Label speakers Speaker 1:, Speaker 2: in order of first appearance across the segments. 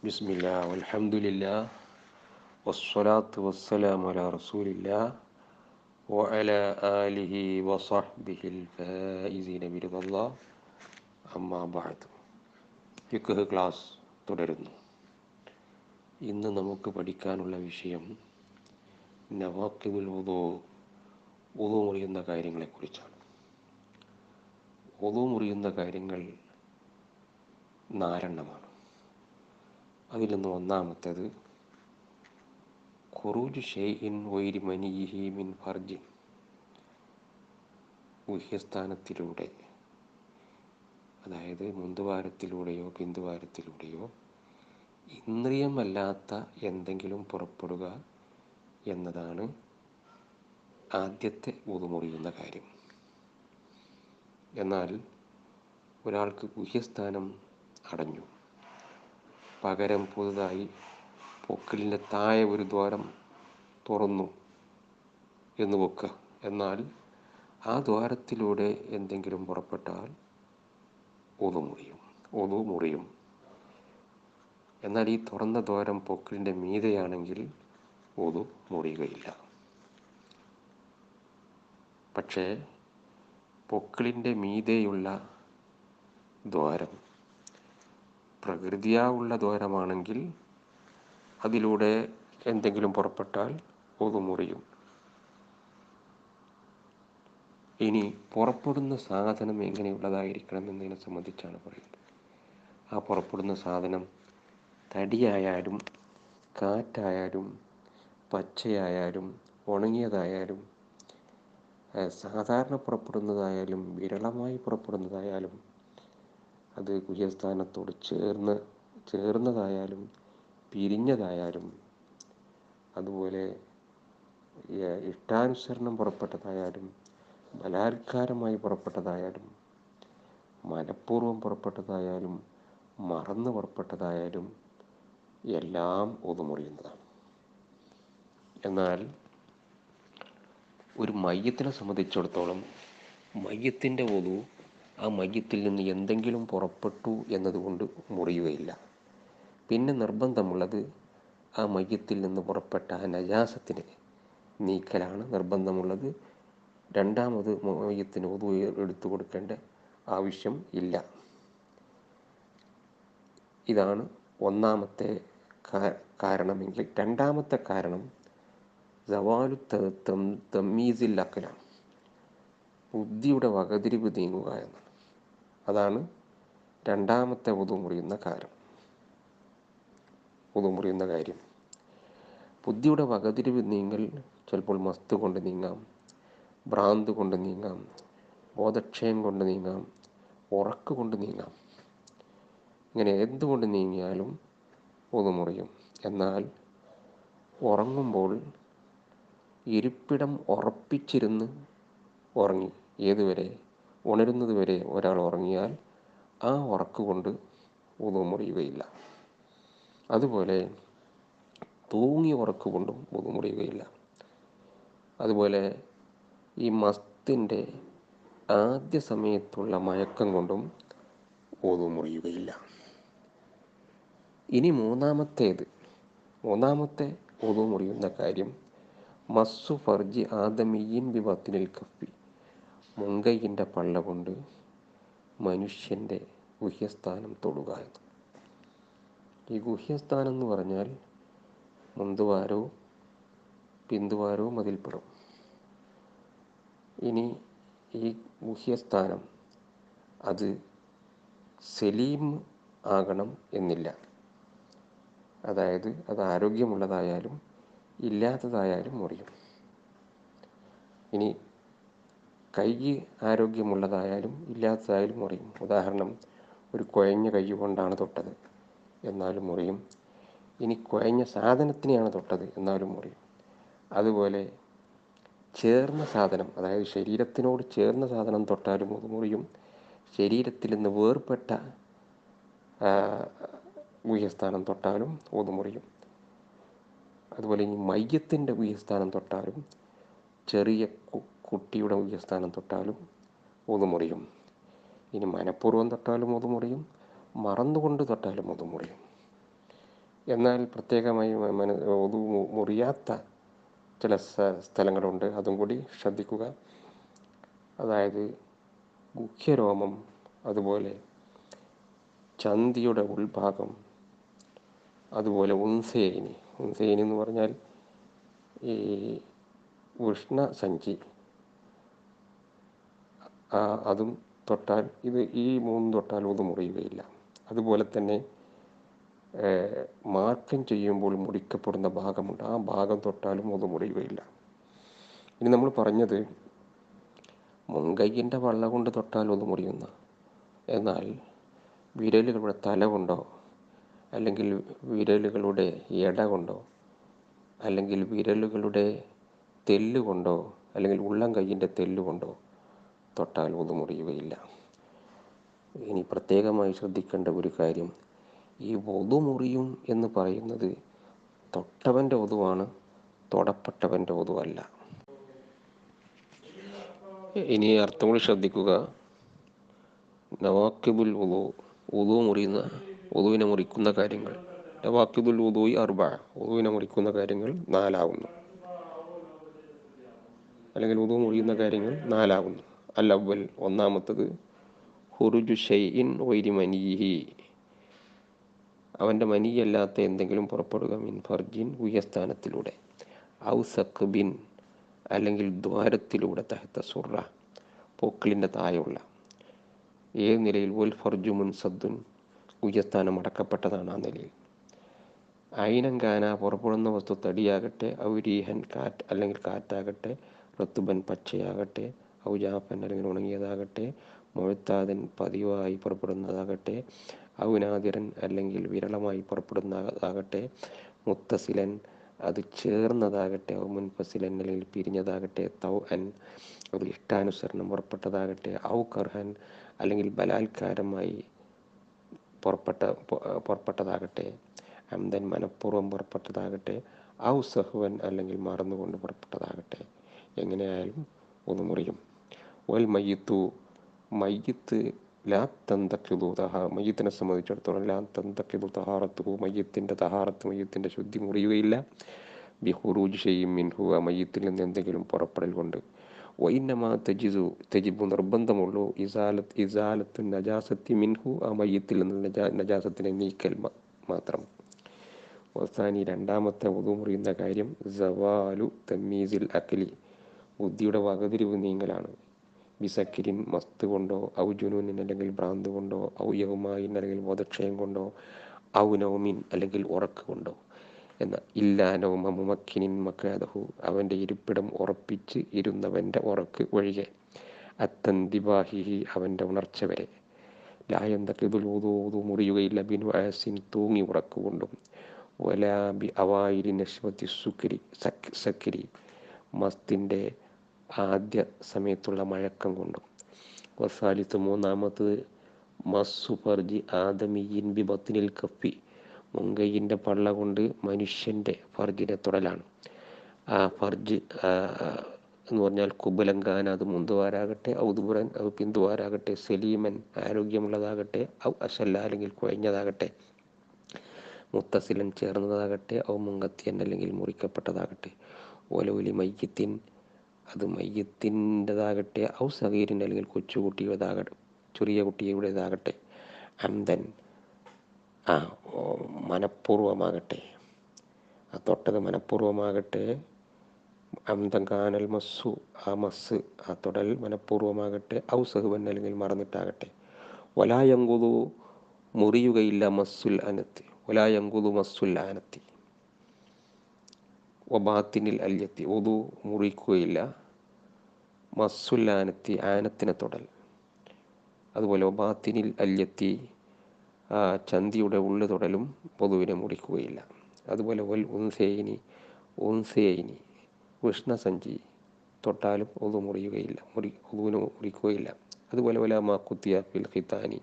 Speaker 1: ബിസ്മില്ലാ വൽഹംദുലില്ലാ വസ്സലാത്തു വസ്സലാമു അലാ റസൂലില്ലാ വഅലാ ആലിഹി വസഹ്ബിഹിൽ ഫായിസീന ബിറിദല്ലാഹ് അമ്മാ ബഅദ്. ഫിഖ്ഹ് ക്ലാസ് തുടരുന്നു. ഇന്ന് നമുക്ക് പഠിക്കാനുള്ള വിഷയം നവാഖിദുൽ വുദൂ, വുദൂ മുറിയുന്ന കാര്യങ്ങളെക്കുറിച്ചാണ്. വുദൂ മുറിയുന്ന കാര്യങ്ങൾ 4 അതിൽ നിന്ന് ഒന്നാമത്തേത് ഖുറൂജ് ഷൈഇൻ ഗൈരി മനിയിഹി മിൻ ഫർജിൻ, ഗുഹ്യസ്ഥാനത്തിലൂടെ, അതായത് മുന്തുവാരത്തിലൂടെയോ പിന്തുവാരത്തിലൂടെയോ ഇന്ദ്രിയമല്ലാത്ത എന്തെങ്കിലും പുറപ്പെടുക എന്നതാണ് ആദ്യത്തെ വുദൂ മുറിയുന്ന കാര്യം. എന്നാൽ ഒരാൾക്ക് ഗുഹ്യസ്ഥാനം അടഞ്ഞു, പകരം പുതുതായി പൊക്കിളിൻ്റെ താഴെ ഒരു ദ്വാരം തുറന്നു എന്ന് വെക്കുക. എന്നാൽ ആ ദ്വാരത്തിലൂടെ എന്തെങ്കിലും പുറപ്പെട്ടാൽ വുദൂ മുറിയും. എന്നാൽ ഈ തുറന്ന ദ്വാരം പൊക്കിളിൻ്റെ മീതെയാണെങ്കിൽ വുദൂ മുറിയുകയില്ല. പക്ഷേ പൊക്കിളിൻ്റെ മീതെയുള്ള ദ്വാരം പ്രകൃതിയാ ഉള്ള ദ്വാരമാണെങ്കിൽ അതിലൂടെ എന്തെങ്കിലും പുറപ്പെട്ടാൽ വുദൂ മുറിയും. ഇനി പുറപ്പെടുന്ന സാധനം എങ്ങനെയുള്ളതായിരിക്കണം എന്നതിനെ സംബന്ധിച്ചാണ് പറയുന്നത്. ആ പുറപ്പെടുന്ന സാധനം തടിയായാലും കാറ്റായാലും പച്ചയായാലും ഉണങ്ങിയതായാലും സാധാരണ പുറപ്പെടുന്നതായാലും വിരളമായി പുറപ്പെടുന്നതായാലും അത് ഗുഹ്യസ്ഥാനത്തോട് ചേർന്നതായാലും പിരിഞ്ഞതായാലും അതുപോലെ ഇഷ്ടാനുസരണം പുറപ്പെട്ടതായാലും ബലാത്കാരമായി പുറപ്പെട്ടതായാലും മനഃപൂർവ്വം പുറപ്പെട്ടതായാലും മറന്ന് പുറപ്പെട്ടതായാലും എല്ലാം വുദൂ മുറിയുന്നതാണ്. എന്നാൽ ഒരു മയ്യത്തിനെ സംബന്ധിച്ചിടത്തോളം മയ്യത്തിൻ്റെ വുദൂ ആ മയ്യത്തിൽ നിന്ന് എന്തെങ്കിലും പുറപ്പെട്ടു എന്നതുകൊണ്ട് മുറിയുകയില്ല. പിന്നെ നിർബന്ധമുള്ളത് ആ മയ്യത്തിൽ നിന്ന് പുറപ്പെട്ട ആ നജാസത്തിനെ നീക്കലാണ് നിർബന്ധമുള്ളത്. രണ്ടാമത് മയ്യത്തിന് വുദൂ എടുത്തു കൊടുക്കേണ്ട ആവശ്യം ഇല്ല. ഇതാണ് ഒന്നാമത്തെ കാരണമെങ്കിൽ, രണ്ടാമത്തെ കാരണം സവാലു തമീസിൽ അക്കലാണ്, ബുദ്ധിയുടെ വകതിരിവ് നീങ്ങുക എന്നാണ്. അതാണ് രണ്ടാമത്തെ വുദൂ മുറിയുന്ന കാര്യം. ബുദ്ധിയുടെ വകതിരിവ് നീങ്ങൽ ചിലപ്പോൾ മസ്ത് കൊണ്ട് നീങ്ങാം, ഭ്രാന്ത് കൊണ്ട് നീങ്ങാം, ബോധക്ഷയം കൊണ്ട് നീങ്ങാം, ഉറക്ക് കൊണ്ട് നീങ്ങാം. ഇങ്ങനെ എന്തുകൊണ്ട് നീങ്ങിയാലും വുദൂ മുറിയും. എന്നാൽ ഉറങ്ങുമ്പോൾ ഇരിപ്പിടം ഉറപ്പിച്ചിരുന്ന് ഉറങ്ങി ഏതുവരെ ഉണരുന്നത് വരെ ഒരാൾ ഉറങ്ങിയാൽ ആ ഉറക്ക് കൊണ്ട് വുദൂ മുറിയുകയില്ല. അതുപോലെ തൂങ്ങി ഉറക്ക് കൊണ്ടും വുദൂ മുറിയുകയില്ല. അതുപോലെ ഈ മസ്തിൻ്റെ ആദ്യ സമയത്തുള്ള മയക്കം കൊണ്ടും വുദൂ മുറിയുകയില്ല. ഇനി മൂന്നാമത്തെ വുദൂ മുറിയുന്ന കാര്യം മസ്സു ഫർജി ആദമിയിൻ ബിബത്തിനിൽ കഫി, മുൻകൈയിൻ്റെ പള്ള കൊണ്ട് മനുഷ്യൻ്റെ ഗുഹ്യസ്ഥാനം തൊടുക എന്ന്. ഈ ഗുഹ്യസ്ഥാനം എന്ന് പറഞ്ഞാൽ മുന്തുവാരവും പിന്തുവാരവും അതിൽപ്പെടും. ഇനി ഈ ഗുഹ്യസ്ഥാനം അത് സലീം ആകണം എന്നില്ല. അതായത് അത് ആരോഗ്യമുള്ളതായാലും ഇല്ലാത്തതായാലും മുറിയും. ഇനി കൈ ആരോഗ്യമുള്ളതായാലും ഇല്ലാത്തതായാലും മുറിയും. ഉദാഹരണം, ഒരു കുഴഞ്ഞ കൈ കൊണ്ടാണ് തൊട്ടത് എന്നാലും മുറിയും. ഇനി കുഴഞ്ഞ സാധനത്തിനെയാണ് തൊട്ടത് എന്നാലും മുറിയും. അതുപോലെ ചേർന്ന സാധനം, അതായത് ശരീരത്തിനോട് ചേർന്ന സാധനം തൊട്ടാലും അത് മുറിയും. ശരീരത്തിൽ നിന്ന് വേർപെട്ട ഗുഹ്യസ്ഥാനം തൊട്ടാലും വുദൂ മുറിയും. അതുപോലെ ഇനി മയ്യത്തിൻ്റെ ഗുഹ്യസ്ഥാനം തൊട്ടാലും ചെറിയ കുട്ടിയുടെ ഗുഹ്യസ്ഥാനം തൊട്ടാലും വുദൂ മുറിയും. ഇനി മനഃപൂർവ്വം തൊട്ടാലും വുദൂ മുറിയും, മറന്നുകൊണ്ട് തൊട്ടാലും വുദൂ മുറിയും. എന്നാൽ പ്രത്യേകമായി ഒതു മുറിയാത്ത ചില സ്ഥലങ്ങളുണ്ട്, അതും കൂടി ശ്രദ്ധിക്കുക. അതായത് ഗുഹ്യരോമം, അതുപോലെ ചന്തിയുടെ ഉൾഭാഗം, അതുപോലെ ഉൻസേനി എന്ന് പറഞ്ഞാൽ ഈ വൃഷ്ണസഞ്ചി, അതും തൊട്ടാൽ ഈ മൂന്നും തൊട്ടാൽ ഒതു മുറിയുകയില്ല. അതുപോലെ തന്നെ മാർക്കം ചെയ്യുമ്പോൾ മുറിക്കപ്പെടുന്ന ഭാഗമുണ്ട്, ആ ഭാഗം തൊട്ടാലും ഒതു മുറിയുകയില്ല. ഇനി നമ്മൾ പറഞ്ഞത് മുൻകൈയിൻ്റെ വള്ള കൊണ്ട് തൊട്ടാൽ ഒതു മുറിയുന്ന, എന്നാൽ വിരലുകളുടെ തല കൊണ്ടോ, അല്ലെങ്കിൽ വിരലുകളുടെ എട കൊണ്ടോ, അല്ലെങ്കിൽ വിരലുകളുടെ തെല്ലുകൊണ്ടോ, അല്ലെങ്കിൽ ഉള്ളം കൈയിൻ്റെ തെല്ലുകൊണ്ടോ തൊട്ടാൽ ഒതു മുറിയുകയില്ല. ഇനി പ്രത്യേകമായി ശ്രദ്ധിക്കേണ്ട ഒരു കാര്യം, ഈ ഒതു മുറിയും എന്ന് പറയുന്നത് തൊട്ടവൻ്റെ ഒതുവാണ്, തൊടപ്പെട്ടവൻ്റെ ഒതുവല്ല. ഇനി അർത്ഥം കൂടി ശ്രദ്ധിക്കുക. നവാക്കിബുൽ ഉദു, ഉദു മുറിയുന്ന, ഉദുവിനെ മുറിക്കുന്ന കാര്യങ്ങൾ. നവാക്കിബുൽ ഉദുഇ അർബഅ, ഉദുവിനെ മുറിക്കുന്ന കാര്യങ്ങൾ 4 ആകുന്നു, അല്ലെങ്കിൽ ഉദു മുറിയുന്ന കാര്യങ്ങൾ 4 ആകുന്നു. അൽ അവ്വൽ, ഒന്നാമത്തത് ഖുറുജു ഷൈഇൻ ഗൈരി മനിയിഹി, അവൻ്റെ മനിയല്ലാത്ത എന്തെങ്കിലും പുറപ്പെടുക, മിൻ ഫർജിൻ, ഗുഹ്യസ്ഥാനത്തിലൂടെ, ഔ സഖ്ബിൻ, അല്ലെങ്കിൽ ദ്വാരത്തിലൂടെ, തഹത്ത സുറ, പൊക്കിളിൻ്റെ താഴെയുള്ള, ഏത് നിലയിൽ, വൽ ഫർജു മുൻസദ്ദുൻ, ഗുഹ്യസ്ഥാനം അടക്കപ്പെട്ടതാണ്, ആ നിലയിൽ. ഐനങ്കാന, പുറപ്പെടുന്ന വസ്തു തടിയാകട്ടെ, ഔരീഹൻ, കാറ്റ് അല്ലെങ്കിൽ കാറ്റാകട്ടെ, റത്തുബൻ, പച്ചയാകട്ടെ, ഔജാഫൻ, അല്ലെങ്കിൽ ഉണങ്ങിയതാകട്ടെ, മുഴത്താതൻ, പതിവായി പുറപ്പെടുന്നതാകട്ടെ, ഔനാദിരൻ, അല്ലെങ്കിൽ വിരളമായി പുറപ്പെടുന്നതാകട്ടെ, മുത്തസിലൻ, അത് ചേർന്നതാകട്ടെ, ഔ മുൻഫസിലൻ, അല്ലെങ്കിൽ പിരിഞ്ഞതാകട്ടെ, തൗ അൻ, അത് ഇഷ്ടാനുസരണം പുറപ്പെട്ടതാകട്ടെ, ഔ കർഹൻ, അല്ലെങ്കിൽ ബലാത്കാരമായി പുറപ്പെട്ടതാകട്ടെ, അംദൻ, മനഃപൂർവ്വം പുറപ്പെട്ടതാകട്ടെ, ഔ സഹ്വൻ, അല്ലെങ്കിൽ മറന്നുകൊണ്ട് പുറപ്പെട്ടതാകട്ടെ, എങ്ങനെയായാലും ഒതു മുറിയും. വൽ മയ്യിത്തു, മയ്യിത്ത് ലാ തന്തഖിദു മയ്യത്തിനെ സംബന്ധിച്ചിടത്തോളം ലാ തന്തഖിദു തഹാറത്തുഹു, മയ്യത്തിൻ്റെ തഹാറത്ത്, മയ്യത്തിൻ്റെ ശുദ്ധി മുറിയുകയില്ല. ബി ഖുറൂജ് ഷൈഇൻ മിൻഹു, ആ മയ്യത്തിൽ നിന്ന് എന്തെങ്കിലും പുറപ്പെടൽ കൊണ്ട്. വഇന്നമാ തജിബു, നിർബന്ധമുള്ളൂ, ഇസാലത്തു നജാസത്തി മിൻഹു, ആ മയ്യത്തിൽ നിന്ന് നജാസത്തിനെ നീക്കൽ മാത്രം. വസാനി, രണ്ടാമത്തെ ഉദു മുറിയുന്ന കാര്യം, സവാലു തമീസിൽ അക്ലി, ബുദ്ധിയുടെ വകതിരിവ് നീങ്ങലാണ്. ബിസക്കിരിൻ, മസ്ത് കൊണ്ടോ, ഔ ജുനൂനിൻ, അല്ലെങ്കിൽ ഭ്രാന്ത് കൊണ്ടോ, ഔ യൗമായിൻ, അല്ലെങ്കിൽ ബോധക്ഷയം കൊണ്ടോ, ഔ നൗമിൻ, അല്ലെങ്കിൽ ഉറക്ക് കൊണ്ടോ. എന്നാൽ ഇല്ലാ നൗമ മുമക്കിനിൻ മക്കാദഹു, അവൻ്റെ ഇരിപ്പിടം ഉറപ്പിച്ച് ഇരുന്നവൻ്റെ ഉറക്ക് ഒഴികെ, അത്തന്തിബാഹിഹി, അവൻ്റെ ഉണർച്ച വരെ. ലായന്തഖിദുൽ വുദു, വുദു മുറിയുകയില്ല, ബിനു ആസിൻ, തൂങ്ങി ഉറക്കുകൊണ്ടും, വലാ ബി അവായിലി നശ്വതി സക്കിരി, മസ്തിൻ്റെ ആദ്യ സമയത്തുള്ള മഴക്കം കൊണ്ടും. വസാലിത്ത്, മൂന്നാമത്തത് മസ്സു ഫർജി ആദമിയിൻ ബി ബത്നിൽ കഫി, മുൻകൈയിൻ്റെ പള്ള കൊണ്ട് മനുഷ്യൻ്റെ ഫർജിനെ തൊടലാണ്. ആ ഫർജ് എന്ന് പറഞ്ഞാൽ കുബലങ്കാന, അത് മുന്തുവാരാകട്ടെ, ഔദുബുറൻ, അത് പിന്തുവാരാകട്ടെ, സലീമൻ, ആരോഗ്യമുള്ളതാകട്ടെ, ഔ അശല്ല, അല്ലെങ്കിൽ കുഴഞ്ഞതാകട്ടെ, മുത്തസിലൻ, ചേർന്നതാകട്ടെ, ഔ മുങ്കത്തിയൻ, അല്ലെങ്കിൽ മുറിക്കപ്പെട്ടതാകട്ടെ, ഒലൗലി മയ്യത്തിൻ, അത് മയ്യത്തിൻ്റെതാകട്ടെ, ഔ സഗീരിൻ, അല്ലെങ്കിൽ കൊച്ചുകുട്ടിയുടേതാകട്ടെ, ചെറിയ കുട്ടിയുടേതാകട്ടെ, അംദൻ, മനഃപൂർവമാകട്ടെ, ആ തൊട്ടത് മനഃപൂർവമാകട്ടെ, അംദൻ കാനൽ മസ്സു, ആ മസ്, ആ തൊടൽ മനഃപൂർവമാകട്ടെ, ഔ സഹുവൻ, അല്ലെങ്കിൽ മറന്നിട്ടാകട്ടെ. വലായങ്കുതു, മുറിയുകയില്ല, മസ്സുൽ അനത്തി, വലായങ്കുതു മസ്സുൽ ആനത്തി, വബാത്തിനിൽ അല്യത്തി, ഉദു മുറിക്കുകയില്ല, മസ്സുൽ ആനത്തി, ആനത്തിനെ തൊടൽ, അതുപോലെ വബാത്തിനിൽ അല്യത്തി, ചന്തിയുടെ ഉള്ളു തൊടലും പൊതുവിനെ മുറിക്കുകയില്ല. അതുപോലെ വൽ ഉൻസേയിനി, വൃഷ്ണസഞ്ചി തൊട്ടാലും ഒതു മുറിയുകയില്ല, ഒതുവിന് മുറിക്കുകയില്ല. അതുപോലെ വലാമാ കുത്തിയ ഫിൽ ഖിതാനി,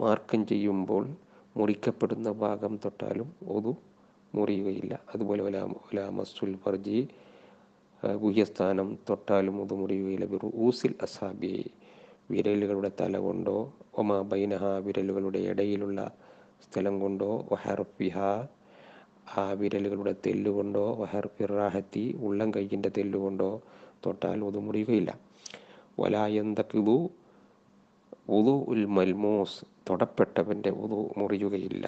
Speaker 1: മാർക്കം ചെയ്യുമ്പോൾ മുറിക്കപ്പെടുന്ന ഭാഗം തൊട്ടാലും ഒതു മുറിയുകയില്ല. അതുപോലെ വലാമസുൽ ഫർജി, ഗുഹ്യസ്ഥാനം തൊട്ടാലും ഒതു മുറിയുകയില്ല. ഊസിൽ അസാബി, വിരലുകളുടെ തല കൊണ്ടോ, ഒമാ ബൈനഹ, വിരലുകളുടെ ഇടയിലുള്ള സ്ഥലം കൊണ്ടോ, വഹർഫിഹ, ആ വിരലുകളുടെ തെല്ലുകൊണ്ടോ വഹർഫിറാഹത്തി ഉള്ളം കൈയിൻ്റെ തെല്ലുകൊണ്ടോ തൊട്ടാൽ ഉതു മുറിയുകയില്ല. വലായന്തക്കിതു ഉതു ഉൽ മൽമൂസ് തൊടപ്പെട്ടവൻ്റെ ഉതു മുറിയുകയില്ല.